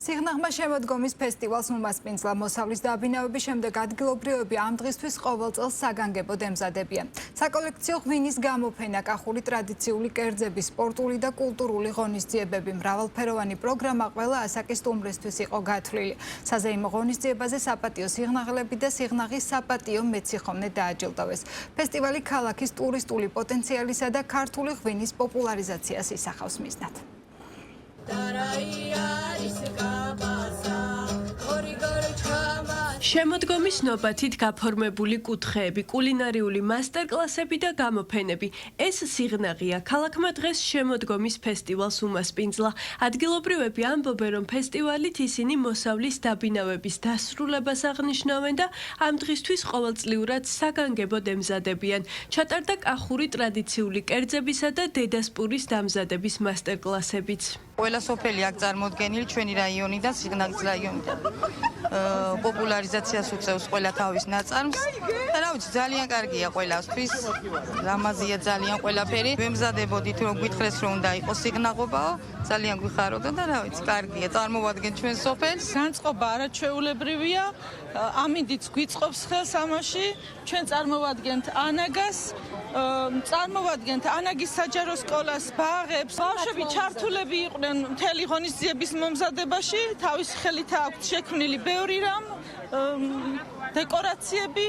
სიღნაღმა შემოდგომის ფესტივალს უმასპინძლა მოსავლის დაბინავების შემდეგ ადგილობრივები ამ დღისთვის ყოველ წელს საგანგებოდ ემზადებიან. საკოლექციო ღვინის გამოფენა, კახური ტრადიციული კერძები, სპორტული და კულტურული ღონისძიებები, მრავალფეროვანი პროგრამა ყველა ასაკის სტუმრისთვის იყო გათვლილი. საზეიმო ღონისძიებაზე საპატიო სიღნაღელები და სიღნაღის საპატიო მეციხოვნე დააჯილდოვეს. ფესტივალი ქალაქის ტურისტული პოტენციალისა და ქართული ღვინის პოპულარიზაციას ისახავს მიზნად. შემოდგომის ნობათით გაფორმებული კუთხეები, კულინარიული მასტერკლასები და გამოფენები. ეს სიღნაღია. ქალაქმა დღეს შემოდგომის ფესტივალს უმასპინძლა. ადგილობრივები ამბობენ, რომ ფესტივალით ისინი მოსავლის დაბინავების დასრულებას აღნიშნავენ და ამ დღისთვის ყოველწლიურად საგანგებოდ ემზადებიან. ჩატარდა კახური ტრადიციული კერძებისა და დედასპურის დამზადების მასტერკლასებიც. ყველა სოფელი აქ წარმოდგენილი ჩვენი რაიონიდან, სიღნაღის რაიონიდან. პოპულარიზაციას უწევს ყველა თავის ნაწარმს. და რა ვიცი, ძალიან კარგია ყველასთვის. ლამაზია ძალიან ყველაფერი. ვემზადებოდით, რომ გვითხრეს, რომ უნდა იყოს სიღნაღობაო, ძალიან გვიხაროდა და რა ვიცი, კარგია. წარმოვადგენ ჩვენ სოფელს. განწყობა არაჩვეულებრივია. ამინდიც გვიწყობს ხელს ამაში. ჩვენ წარმოვადგენთ ანაგას. წარმოვადგენთ ანაგის საჯარო სკოლას, ბაღებს. ბავშვები ჩართულები იყვნენ მთელი ღონისძიების მომზადებაში. თავისი ხელით აქვთ შექმნილი ბევრი რამ, დეკორაციები,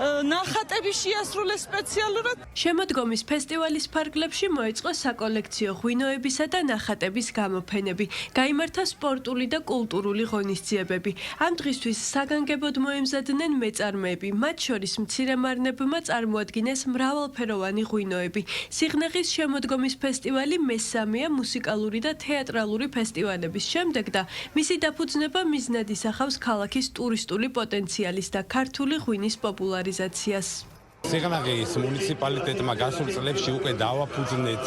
ნახატები შეასრულეს სპეციალურად. შემოდგომის ფესტივალის ფარგლებში მოეწყო საკოლექციო ღვინოებისა და ნახატების გამოფენები. გაიმართა სპორტული და კულტურული ღონისძიებები. ამ დღისთვის საგანგებოდ მოემზადნენ მეწარმეები. მათ შორის მცირემარნებმა წარმოადგინეს მრავალფეროვანი ღვინოები. სიღნაღის შემოდგომის ფესტივალი მესამეა მუსიკალური და თეატრალური ფესტივალების შემდეგ და მისი დაფუძნება მიზნად ისახავს ქალაქის ტურისტული პოტენციალის და ქართული ღვინის პოპულარიზაციას. სიღნაღის მუნიციპალიტეტმა გასულ წლებში უკვე დავაფუძნეთ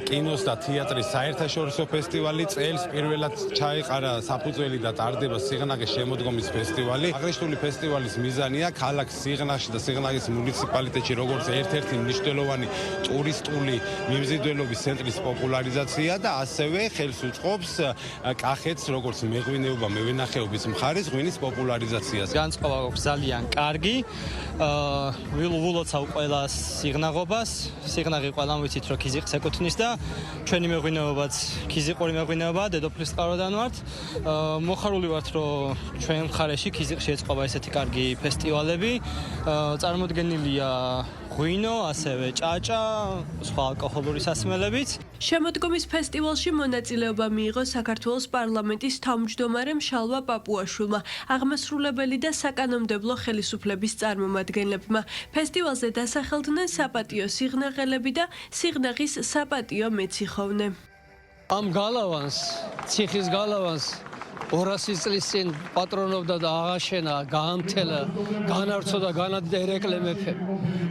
კინოს და თეატრის საერთაშორისო ფესტივალი. წელს პირველად ჩაეყარა საფუძველი და ტარდება სიღნაღის შემოდგომის ფესტივალი. აღნიშნული ფესტივალის მიზანია ქალაქ სიღნაღში და სიღნაღის მუნიციპალიტეტში როგორც ერთ-ერთი მნიშვნელოვანი ტურისტული მიმზიდველობის ცენტრის პოპულარიზაცია და ასევე ხელს უწყობს კახეთს როგორც მეღვინეობა, მევენახეობის მხარის ღვინის პოპულარიზაციას. განწყობა აქვს ძალიან კარგი. ვილოცავ ყველა სიღნაღობას. სიღნაღი ყველამ ვიცით, რომ ქიზიყს ეკუთვნის და ჩვენი მეღვინეობაც ქიზიყური მეღვინეობაა, დედოფლის წყაროდან ვართ. მოხარული ვართ, რომ ჩვენ მხარეში ქიზიყში ეწყობა ესეთი კარგი ფესტივალები. წარმოდგენილია ღვინო, ასევე ჭაჭა, სხვა ალკოჰოლური სასმელებიც. შემოდგომის ფესტივალში მონაწილეობა მიიღო საქართველოს პარლამენტის თავმჯდომარემ შალვა პაპუაშვილმა, აღმასრულებელი და საკანონმდებლო ხელისუფლების წარმომადგენლებმა. ფესტივალზე დასახელდნენ საპატიო სიღნაღელები და სიღნაღის საპატიო მეციხოვნე. ამ გალავანს, ციხის გალავანს 200 წლის წინ პატრონობდა და აღაშენა, გაამთელა, განარცოდა, განადიდა ერეკლე მეფე.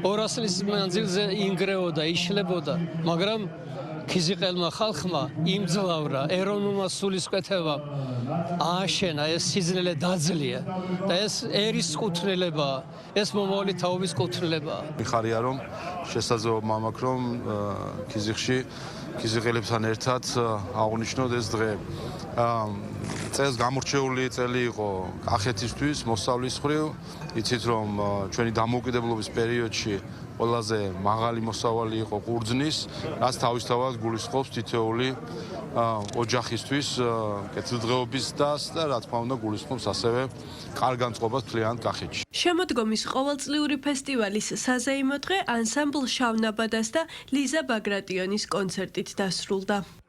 200 წლის მანძილზე ინგრეოდა, იშლებოდა, მაგრამ ქიზიყელმა ხალხმა იმძლავრა ეროვნულმა სულისკვეთებამ ააშენა, ეს სიძლელე დაძლია და ეს ერის კუთვნილებაა, ეს მომავალი თაობის კუთვნილებაა. მიხარია რომ შესაძლებლობა მაქვს რომ ქიზიყში ქიზიყელებთან ერთად აღნიშნოთ ეს დღე. წელს გამორჩეული წელი იყო კახეთისთვის მოსავლის მხრივ. იცით რომ ჩვენი დამოუკიდებლობის პერიოდში ყველაზე მაღალი მოსავალი იყო ყურძნის, რაც თავისთავად გულისხმობს თითოეული ოჯახისთვის კეთილდღეობის დასს და რა თქმა უნდა გულისხმობს ასევე კარგ განწყობას მთლიანად კახეთში. შემოდგომის ყოველწლიური ფესტივალის საზეიმო დღე ანსამბლ შავნაბადას და ლიზა ბაგრატიონის კონცერტით დასრულდა.